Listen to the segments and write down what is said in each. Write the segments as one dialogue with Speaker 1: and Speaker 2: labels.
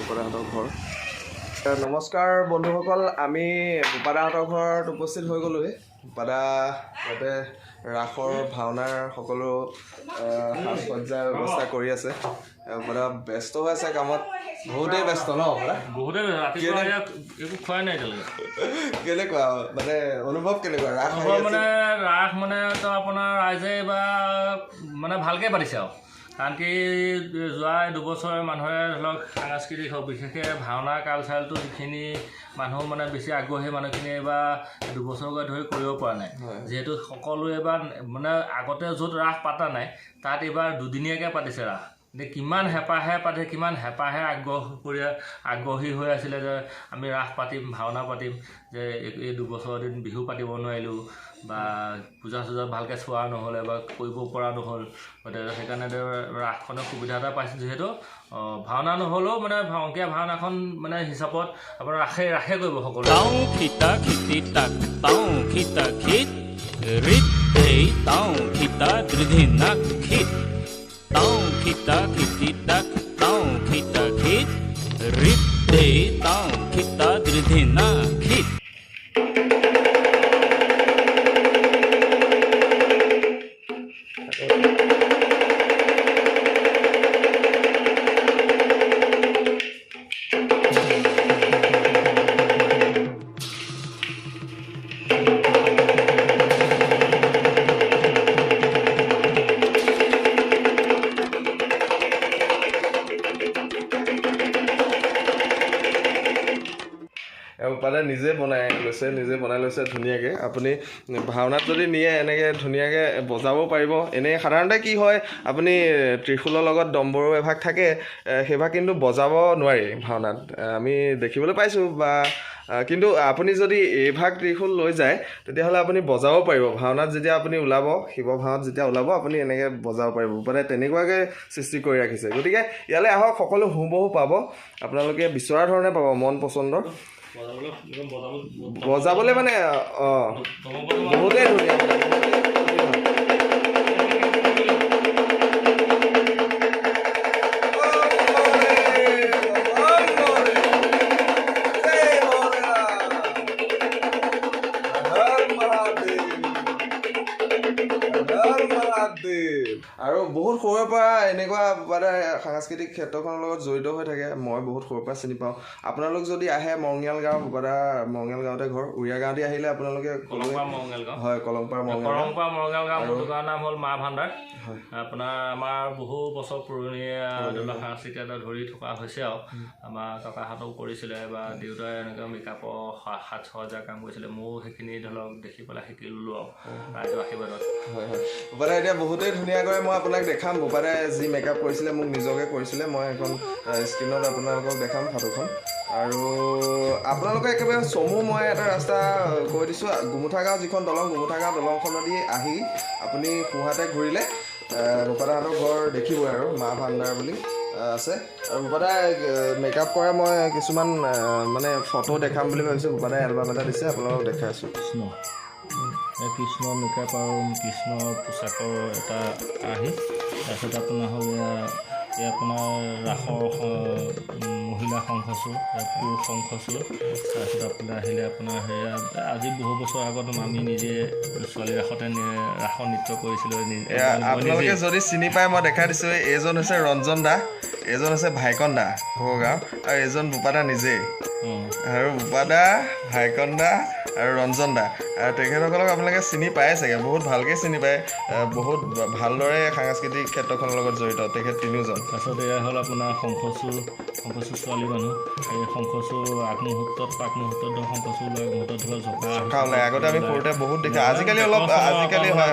Speaker 1: ভূপাদাহঁতৰ ঘৰ। নমস্কাৰ বন্ধুসকল, আমি ভূপাদাহঁতৰ ঘৰত উপস্থিত হৈ গ'লোহি। ভূপাদা ইয়াতে ৰাসৰ ভাওনাৰ সকলো সাজ সজ্জাৰ ব্যৱস্থা কৰি আছে। ভূপাদা ব্যস্ত হৈ আছে কামত, বহুতেই ব্যস্ত ন?
Speaker 2: বহুতে ৰাতিপুৱা একো খোৱাই নাই এতিয়ালৈকে।
Speaker 1: কেনেকুৱা মানে অনুভৱ কেনেকুৱা ৰাস
Speaker 2: মানে ৰাস মানে তো আপোনাৰ ৰাইজে এইবাৰ মানে ভালকৈ পাতিছে আৰু, কাৰণ কি যোৱা 2 বছৰ মানুহে ধৰি লওক সাংস্কৃতিক হওক, বিশেষকৈ ভাওনা কালচাৰেলটো যিখিনি মানুহ মানে বেছি আগ্ৰহী মানুহখিনি এইবাৰ 2 বছৰকৈ ধৰি কৰিব পৰা নাই। যিহেতু সকলোৱে এইবাৰ মানে আগতে য'ত ৰাস পতা নাই তাত এইবাৰ 2দিনীয়াকৈ পাতিছে ৰাস। এতিয়া কিমান হেঁপাহে পাতে, কিমান হেঁপাহে আগ্ৰহী হৈ আছিলে যে আমি ৰাস পাতিম, ভাওনা পাতিম, যে এই 2 বছৰ দিন বিহু পাতিব নোৱাৰিলোঁ বা পূজা চূজা ভালকৈ চোৱা নহ'লে বা কৰিব পৰা নহ'ল। সেইকাৰণে ৰাসখনৰ সুবিধা এটা পাইছিল, যিহেতু ভাওনা নহ'লেও মানে অংকীয়া ভাওনাখন মানে হিচাপত আপোনাৰ ৰাসে কৰিব সকলো।
Speaker 1: ভূপাদাই নিজে বনাই লৈছে ধুনীয়াকৈ। আপুনি ভাওনাত যদি নিয়ে এনেকৈ ধুনীয়াকৈ বজাব পাৰিব। এনেই সাধাৰণতে কি হয়, আপুনি ত্ৰিশূলৰ লগত ডম্বৰু এভাগ থাকে, সেইভাগ কিন্তু বজাব নোৱাৰি ভাওনাত, আমি দেখিবলৈ পাইছোঁ বা কিন্তু আপুনি যদি এইভাগ ত্ৰিশূল লৈ যায় তেতিয়াহ'লে আপুনি বজাব পাৰিব। ভাওনাত যেতিয়া আপুনি ওলাব, শিৱ ভাওনাত যেতিয়া ওলাব আপুনি এনেকৈ বজাব পাৰিব। ভূপাদাই তেনেকুৱাকৈ সৃষ্টি কৰি ৰাখিছে। গতিকে ইয়ালৈ আহক, সকলো হুবহু পাব, আপোনালোকে বিচৰা ধৰণে পাব, মন পচন্দৰ। বজাবলৈ মানে বহুতেই ধুনীয়া। আৰু বহুত সৰুৰে পৰা এনেকুৱা মানে সাংস্কৃতিক ক্ষেত্ৰখনৰ লগত জড়িত হৈ থাকে। মই বহুত সৰুৰ পৰা চিনি পাওঁ। আপোনালোক যদি আহে মঙিয়াল গাঁও, ভূপাদা মঙিয়াল গাঁৱতে ঘৰ, উৰিয়া গাঁৱতে আহিলে আপোনালোকে হয় কলংপাৰ মঙিয়াল গাঁও।
Speaker 2: মোৰ দোকানৰ নাম হ'ল মা ভাণ্ডাৰ। আপোনাৰ আমাৰ বহু বছৰ পুৰণি সাংস্কৃতিক এটা ধৰি থকা হৈছে আৰু আমাৰ ককাহঁতেও কৰিছিলে বা দেউতাই এনেকৈ মেকআপৰ 7-6 হাজাৰ কাম কৰিছিলে। ময়ো সেইখিনি ধৰি লওক দেখি পেলাই শিকি ল'লোঁ আৰু ৰাইজৰ আশীৰ্বাদত।
Speaker 1: হয় ভূপাদা এতিয়া বহুতেই ধুনীয়াকৈ মই আপোনাক দেখাম। ভূপাদাই যি মেকআপ কৰিছিলে মোক নিজকে কৰিছিলে, মই এখন স্ক্ৰীণত আপোনালোকক দেখাম ফটোখন। আৰু আপোনালোকে একেবাৰে চমু মই এটা ৰাস্তা কৈ দিছোঁ, গুমুঠা গাঁও যিখন দলং, গুমুঠা গাঁও দলংখনেদি আহি আপুনি সোঁহাতে ঘূৰিলে ভূপাদাহঁতৰ ঘৰ দেখিবই আৰু মা ভাণ্ডাৰ বুলি আছে। আৰু ভূপাদাই মেকআপ কৰা মই কিছুমান মানে ফটো দেখাম বুলি ভাবিছোঁ। ভূপাদাই এলবাম এটা দিছে, আপোনালোকক দেখাই আছোঁ।
Speaker 2: কৃষ্ণ মেকআপ আৰু কৃষ্ণ পোচাকৰ এটা আহি, তাৰপিছত আপোনাৰ হ'ল আপোনাৰ ৰাসৰ মহিলা শংখচূড়, পুৰুষ শংখচূড়, তাৰপিছত আপোনাৰ আহিলে আপোনাৰ সেয়া আজি বহু বছৰ আগত আমি নিজে ছোৱালী ৰাসতে ৰাসৰ নৃত্য কৰিছিলোঁ।
Speaker 1: আপোনালোকে যদি চিনি পায় মই দেখাই দিছোঁ, এইজন হৈছে ৰঞ্জন দা, এইজন হৈছে ভাইকন দা ভগগাঁও, আৰু এইজন ভূপাদা নিজেই। আৰু ভূপাদা, ভাইকন দা আৰু ৰঞ্জন দা, আৰু তেখেতসকলক আপোনালোকে চিনি পায় চাগে, বহুত ভালকৈ চিনি পায়, বহুত ভালদৰে সাংস্কৃতিক ক্ষেত্ৰখনৰ লগত জড়িত তেখেত তিনিওজন।
Speaker 2: তাৰপিছত এয়া হ'ল আপোনাৰ শংখচূড় ছোৱালী মানুহ। এই শংখচূড় আগমুহূৰ্তত শংখচূড় লৈ আগমুহূৰ্তত ধৰক
Speaker 1: জকা ওলায়। আগতে আমি সৰুতে বহুত দেখি, আজিকালি হয়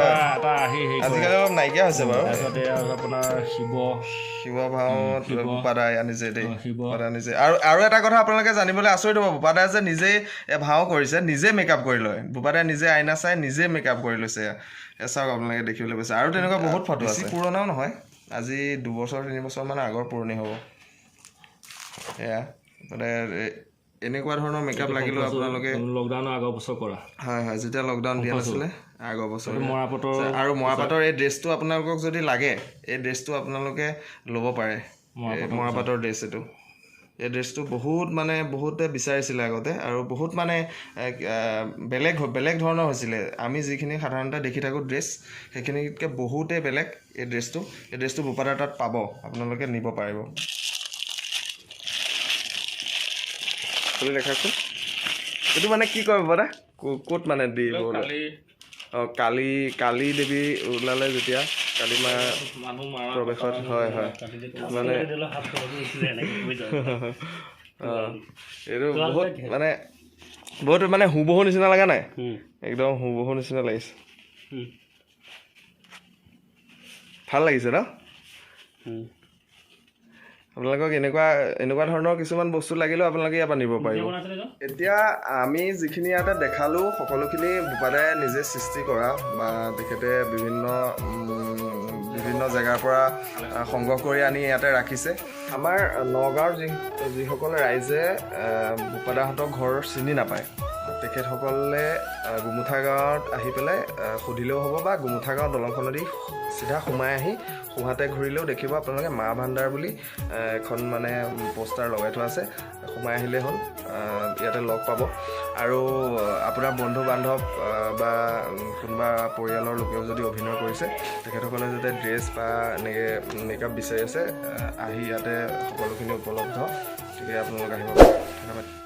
Speaker 1: আজিকালি অলপ নাইকিয়া হৈছে বাৰু।
Speaker 2: তাৰপিছত এয়া আপোনাৰ
Speaker 1: শিৱ ভাওত ভূপাদাই আনিছে দেই, ভূপাদাই নিজে। আৰু এটা কথা আপোনালোকে জানিবলৈ আচৰিত হ'ব, ভূপাদাই যে নিজেই ভাও কৰিছে, নিজে মেকআপ কৰি লয়। ভূপাদাই নিজে আইনা চাই নিজে মেকআপ কৰি লৈছে। চাওক আপোনালোকে দেখিবলৈ পাইছে। আৰু তেনেকুৱা বহুত ফটো আছে, পুৰণাও নহয়, আজি 2 বছৰ 3 বছৰমান আগৰ পুৰণি হ'ব। এয়া মানে এনেকুৱা ধৰণৰ মেকআপ লাগিলেও আপোনালোকে
Speaker 2: লকডাউনৰ আগৰ বছৰ কৰা।
Speaker 1: হয় যেতিয়া লকডাউন দিয়া নাছিলে আগৰ বছৰ। আৰু মৰাপাটৰ এই ড্ৰেছটো আপোনালোকক যদি লাগে, এই ড্ৰেছটো আপোনালোকে ল'ব পাৰে, মৰাপাটৰ ড্ৰেছ এইটো। এই ড্ৰেছটো বহুতে বিচাৰিছিলে আগতে আৰু বহুত মানে বেলেগ ধৰণৰ হৈছিলে আমি যিখিনি সাধাৰণতে দেখি থাকোঁ ড্ৰেছ সেইখিনিতকৈ বহুতেই বেলেগ এই ড্ৰেছটো ভূপাদাৰ তাত পাব আপোনালোকে নিব পাৰিব খুলি দেখাওকচোন এইটো মানে কি কয় ভূপাদা ক'ত মানে দিব অঁ কালী দেৱী ওলালে যেতিয়া কালী মা প্ৰৱেশত হয় মানে এইটো বহুত মানে হুবহু নিচিনা লগা নাই একদম হুবহু নিচিনা লাগিছে ভাল লাগিছে ন আপোনালোকক এনেকুৱা ধৰণৰ কিছুমান বস্তু লাগিলেও আপোনালোকে ইয়াৰ পৰা নিব পাৰিব এতিয়া আমি যিখিনি ইয়াতে দেখালোঁ সকলোখিনি ভূপাদাই নিজে সৃষ্টি কৰা বা তেখেতে বিভিন্ন জেগাৰ পৰা সংগ্ৰহ কৰি আনি ইয়াতে ৰাখিছে আমাৰ নগাঁৱৰ যিসকলে ৰাইজে ভূপাদাহঁতৰ ঘৰ চিনি নাপায় তেখেতসকলে গুমুঠা গাঁৱত আহি পেলাই সুধিলেও হ'ব বা গুমুঠা গাঁৱৰ দলংখনেদি চিধা সোমাই আহি সোঁহাতে ঘূৰিলেও দেখিব আপোনালোকে মা ভাণ্ডাৰ বুলি এখন মানে পোষ্টাৰ লগাই থোৱা আছে সোমাই আহিলেই হ'ল ইয়াতে লগ পাব আৰু আপোনাৰ বন্ধু বান্ধৱ বা কোনোবা পৰিয়ালৰ লোকেও যদি অভিনয় কৰিছে তেখেতসকলে যাতে ড্ৰেছ বা এনেকৈ মেকআপ বিচাৰি আছে আহি ইয়াতে সকলোখিনি উপলব্ধ গতিকে আপোনালোক আহিব ধন্যবাদ